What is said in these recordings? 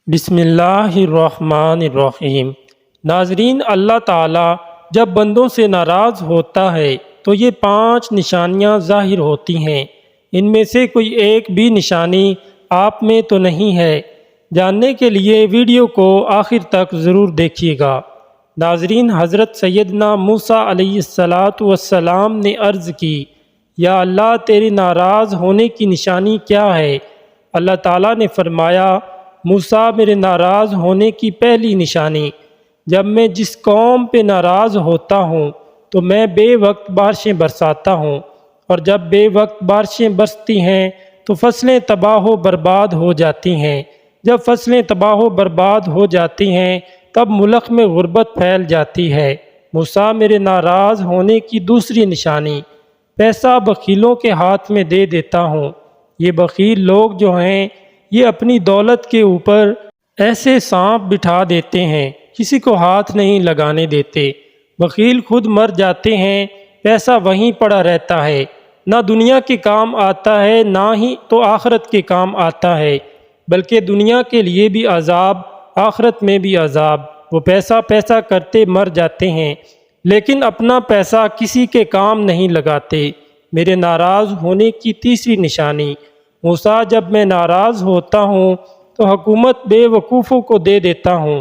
بسم اللہ الرحمن الرحیم۔ ناظرین، اللہ تعالیٰ جب بندوں سے ناراض ہوتا ہے تو یہ 5 نشانیاں ظاہر ہوتی ہیں۔ ان میں سے کوئی ایک بھی نشانی آپ میں تو نہیں ہے؟ جاننے کے لیے ویڈیو کو آخر تک ضرور دیکھیے گا۔ ناظرین، حضرت سیدنا موسیٰ علیہ السلام نے عرض کی، یا اللہ، تیرے ناراض ہونے کی نشانی کیا ہے؟ اللہ تعالیٰ نے فرمایا، موسیٰ، میرے ناراض ہونے کی پہلی نشانی، جب میں جس قوم پہ ناراض ہوتا ہوں تو میں بے وقت بارشیں برساتا ہوں، اور جب بے وقت بارشیں برستی ہیں تو فصلیں تباہ و برباد ہو جاتی ہیں۔ جب فصلیں تباہ و برباد ہو جاتی ہیں تب ملک میں غربت پھیل جاتی ہے۔ موسیٰ، میرے ناراض ہونے کی دوسری نشانی، پیسہ بخیلوں کے ہاتھ میں دے دیتا ہوں۔ یہ بخیل لوگ جو ہیں، یہ اپنی دولت کے اوپر ایسے سانپ بٹھا دیتے ہیں، کسی کو ہاتھ نہیں لگانے دیتے۔ بخیل خود مر جاتے ہیں، پیسہ وہیں پڑا رہتا ہے، نہ دنیا کے کام آتا ہے نہ ہی تو آخرت کے کام آتا ہے، بلکہ دنیا کے لیے بھی عذاب، آخرت میں بھی عذاب۔ وہ پیسہ کرتے مر جاتے ہیں، لیکن اپنا پیسہ کسی کے کام نہیں لگاتے۔ میرے ناراض ہونے کی تیسری نشانی، موسیٰ، جب میں ناراض ہوتا ہوں تو حکومت بے وقوفوں کو دے دیتا ہوں،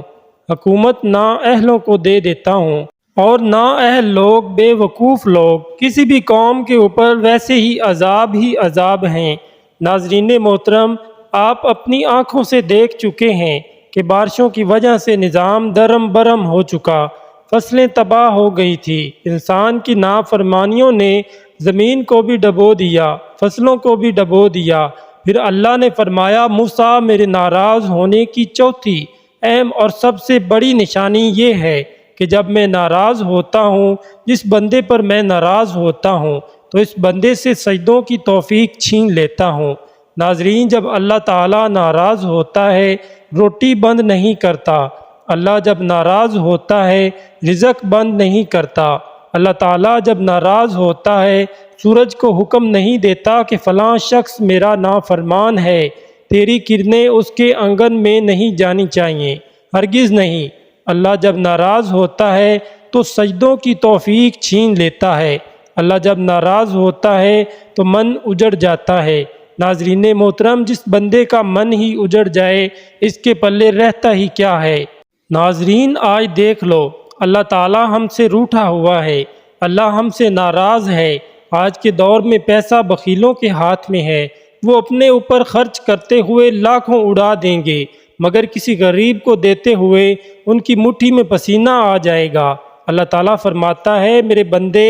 حکومت نااہلوں کو دے دیتا ہوں، اور نااہل لوگ، بے وقوف لوگ، کسی بھی قوم کے اوپر ویسے ہی عذاب ہیں۔ ناظرین محترم، آپ اپنی آنکھوں سے دیکھ چکے ہیں کہ بارشوں کی وجہ سے نظام درم برم ہو چکا، فصلیں تباہ ہو گئی تھی۔ انسان کی نافرمانیوں نے زمین کو بھی ڈبو دیا، فصلوں کو بھی ڈبو دیا۔ پھر اللہ نے فرمایا، موسیٰ، میرے ناراض ہونے کی چوتھی اہم اور سب سے بڑی نشانی یہ ہے کہ جب میں ناراض ہوتا ہوں، جس بندے پر میں ناراض ہوتا ہوں تو اس بندے سے سجدوں کی توفیق چھین لیتا ہوں۔ ناظرین، جب اللہ تعالیٰ ناراض ہوتا ہے، روٹی بند نہیں کرتا۔ اللہ جب ناراض ہوتا ہے، رزق بند نہیں کرتا۔ اللہ تعالیٰ جب ناراض ہوتا ہے، سورج کو حکم نہیں دیتا کہ فلاں شخص میرا نافرمان ہے، تیری کرنیں اس کے آنگن میں نہیں جانی چاہیے، ہرگز نہیں۔ اللہ جب ناراض ہوتا ہے تو سجدوں کی توفیق چھین لیتا ہے۔ اللہ جب ناراض ہوتا ہے تو من اجڑ جاتا ہے۔ ناظرین محترم، جس بندے کا من ہی اجڑ جائے، اس کے پلے رہتا ہی کیا ہے؟ ناظرین، آج دیکھ لو، اللہ تعالیٰ ہم سے روٹھا ہوا ہے، اللہ ہم سے ناراض ہے۔ آج کے دور میں پیسہ بخیلوں کے ہاتھ میں ہے، وہ اپنے اوپر خرچ کرتے ہوئے لاکھوں اڑا دیں گے، مگر کسی غریب کو دیتے ہوئے ان کی مٹھی میں پسینہ آ جائے گا۔ اللہ تعالیٰ فرماتا ہے، میرے بندے،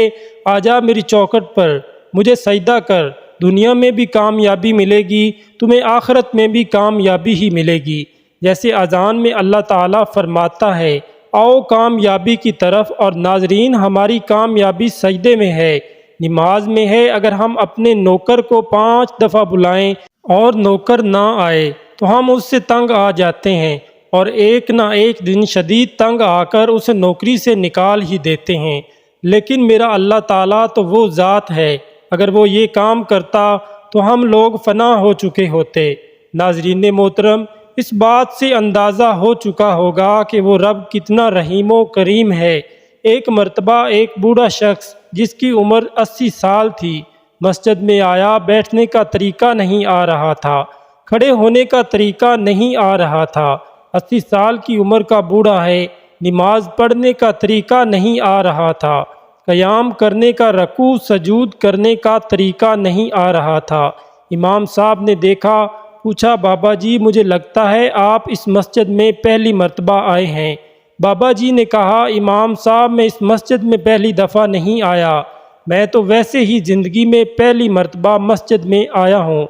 آجا میری چوکھٹ پر، مجھے سجدہ کر، دنیا میں بھی کامیابی ملے گی، تمہیں آخرت میں بھی کامیابی ہی ملے گی۔ جیسے اذان میں اللہ تعالیٰ فرماتا ہے، آؤ کامیابی کی طرف، اور ناظرین، ہماری کامیابی سجدے میں ہے، نماز میں ہے۔ اگر ہم اپنے نوکر کو 5 دفعہ بلائیں اور نوکر نہ آئے تو ہم اس سے تنگ آ جاتے ہیں، اور ایک نہ ایک دن شدید تنگ آ کر اسے نوکری سے نکال ہی دیتے ہیں۔ لیکن میرا اللہ تعالیٰ تو وہ ذات ہے، اگر وہ یہ کام کرتا تو ہم لوگ فنا ہو چکے ہوتے۔ ناظرین محترم، اس بات سے اندازہ ہو چکا ہوگا کہ وہ رب کتنا رحیم و کریم ہے۔ ایک مرتبہ ایک بوڑھا شخص جس کی عمر 80 سال تھی، مسجد میں آیا۔ بیٹھنے کا طریقہ نہیں آ رہا تھا، کھڑے ہونے کا طریقہ نہیں آ رہا تھا۔ 80 سال کی عمر کا بوڑھا ہے، نماز پڑھنے کا طریقہ نہیں آ رہا تھا، قیام کرنے کا، رکوع سجود کرنے کا طریقہ نہیں آ رہا تھا۔ امام صاحب نے دیکھا، پوچھا، بابا جی، مجھے لگتا ہے آپ اس مسجد میں پہلی مرتبہ آئے ہیں۔ بابا جی نے کہا، امام صاحب، میں اس مسجد میں پہلی دفعہ نہیں آیا، میں تو ویسے ہی زندگی میں پہلی مرتبہ مسجد میں آیا ہوں۔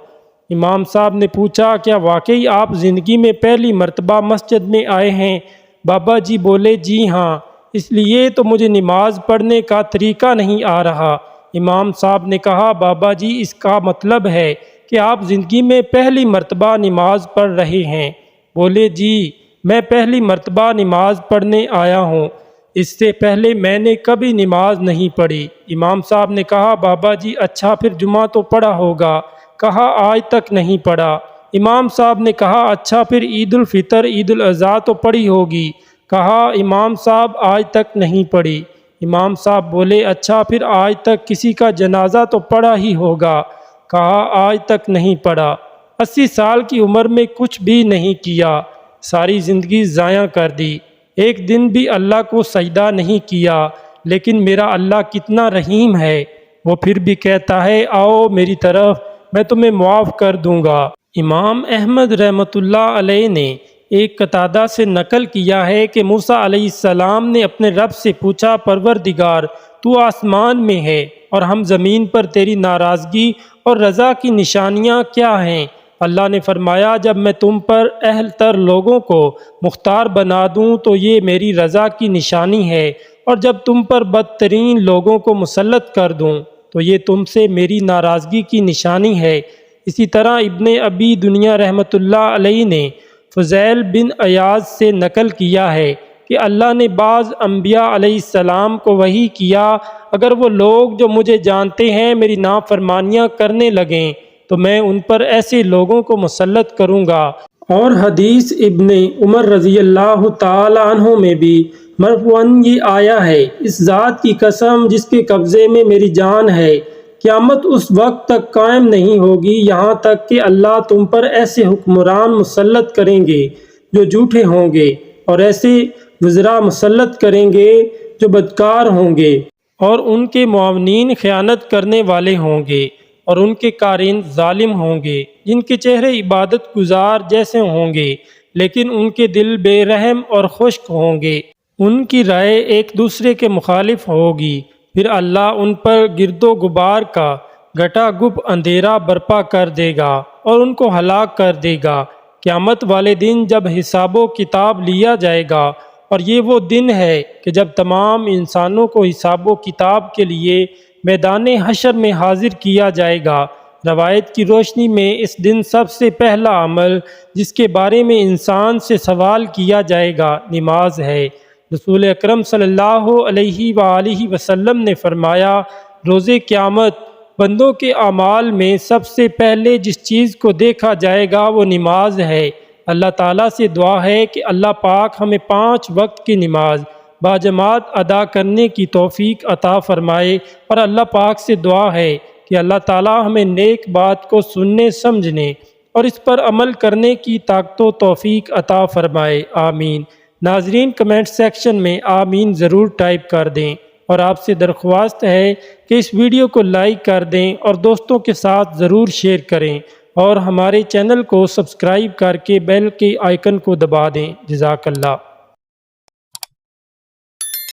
امام صاحب نے پوچھا، کیا واقعی آپ زندگی میں پہلی مرتبہ مسجد میں آئے ہیں؟ بابا جی بولے، جی ہاں، اس لیے تو مجھے نماز پڑھنے کا طریقہ نہیں آ رہا۔ امام صاحب نے کہا، بابا جی، اس کا مطلب ہے کہ آپ زندگی میں پہلی مرتبہ نماز پڑھ رہے ہیں؟ بولے، جی، میں پہلی مرتبہ نماز پڑھنے آیا ہوں، اس سے پہلے میں نے کبھی نماز نہیں پڑھی۔ امام صاحب نے کہا، بابا جی، اچھا، پھر جمعہ تو پڑھا ہوگا؟ کہا، آج تک نہیں پڑھا۔ امام صاحب نے کہا اچھا پھر عید الفطر عید الاضحیٰ تو پڑھی ہوگی؟ کہا امام صاحب آج تک نہیں پڑھی۔ امام صاحب بولے اچھا پھر آج تک کسی کا جنازہ تو پڑھا ہی ہوگا؟ کہا آج تک نہیں پڑھا۔ 80 سال کی عمر میں کچھ بھی نہیں کیا، ساری زندگی ضائع کر دی، ایک دن بھی اللہ کو سجدہ نہیں کیا، لیکن میرا اللہ کتنا رحیم ہے، وہ پھر بھی کہتا ہے آؤ میری طرف، میں تمہیں معاف کر دوں گا۔ امام احمد رحمۃ اللہ علیہ نے ایک قتادہ سے نقل کیا ہے کہ موسیٰ علیہ السلام نے اپنے رب سے پوچھا پروردگار تو آسمان میں ہے اور ہم زمین پر، تیری ناراضگی اور رضا کی نشانیاں کیا ہیں؟ اللہ نے فرمایا جب میں تم پر اہل تر لوگوں کو مختار بنا دوں تو یہ میری رضا کی نشانی ہے، اور جب تم پر بدترین لوگوں کو مسلط کر دوں تو یہ تم سے میری ناراضگی کی نشانی ہے۔ اسی طرح ابن ابی دنیا رحمۃ اللہ علیہ نے فضیل بن عیاض سے نقل کیا ہے کہ اللہ نے بعض انبیاء علیہ السلام کو وحی کیا اگر وہ لوگ جو مجھے جانتے ہیں میری نافرمانیاں کرنے لگیں تو میں ان پر ایسے لوگوں کو مسلط کروں گا۔ اور حدیث ابن عمر رضی اللہ تعالی عنہ میں بھی مرفوعاً یہ آیا ہے اس ذات کی قسم جس کے قبضے میں میری جان ہے، قیامت اس وقت تک قائم نہیں ہوگی یہاں تک کہ اللہ تم پر ایسے حکمران مسلط کریں گے جو جھوٹے ہوں گے، اور ایسے وزراء مسلط کریں گے جو بدکار ہوں گے، اور ان کے معاونین خیانت کرنے والے ہوں گے، اور ان کے قارئین ظالم ہوں گے، جن کے چہرے عبادت گزار جیسے ہوں گے لیکن ان کے دل بے رحم اور خشک ہوں گے، ان کی رائے ایک دوسرے کے مخالف ہوگی، پھر اللہ ان پر گرد و غبار کا گھٹا گپ اندھیرا برپا کر دے گا اور ان کو ہلاک کر دے گا۔ قیامت والے دن جب حساب و کتاب لیا جائے گا، اور یہ وہ دن ہے کہ جب تمام انسانوں کو حساب و کتاب کے لیے میدان حشر میں حاضر کیا جائے گا۔ روایت کی روشنی میں اس دن سب سے پہلا عمل جس کے بارے میں انسان سے سوال کیا جائے گا نماز ہے۔ رسول اکرم صلی اللہ علیہ وآلہ وسلم نے فرمایا روز قیامت بندوں کے اعمال میں سب سے پہلے جس چیز کو دیکھا جائے گا وہ نماز ہے۔ اللہ تعالیٰ سے دعا ہے کہ اللہ پاک ہمیں 5 وقت کی نماز باجماعت ادا کرنے کی توفیق عطا فرمائے، اور اللہ پاک سے دعا ہے کہ اللہ تعالیٰ ہمیں نیک بات کو سننے سمجھنے اور اس پر عمل کرنے کی طاقت و توفیق عطا فرمائے، آمین۔ ناظرین کمنٹ سیکشن میں آمین ضرور ٹائپ کر دیں، اور آپ سے درخواست ہے کہ اس ویڈیو کو لائک کر دیں اور دوستوں کے ساتھ ضرور شیئر کریں، اور ہمارے چینل کو سبسکرائب کر کے بیل کے آئیکن کو دبا دیں۔ جزاک اللہ۔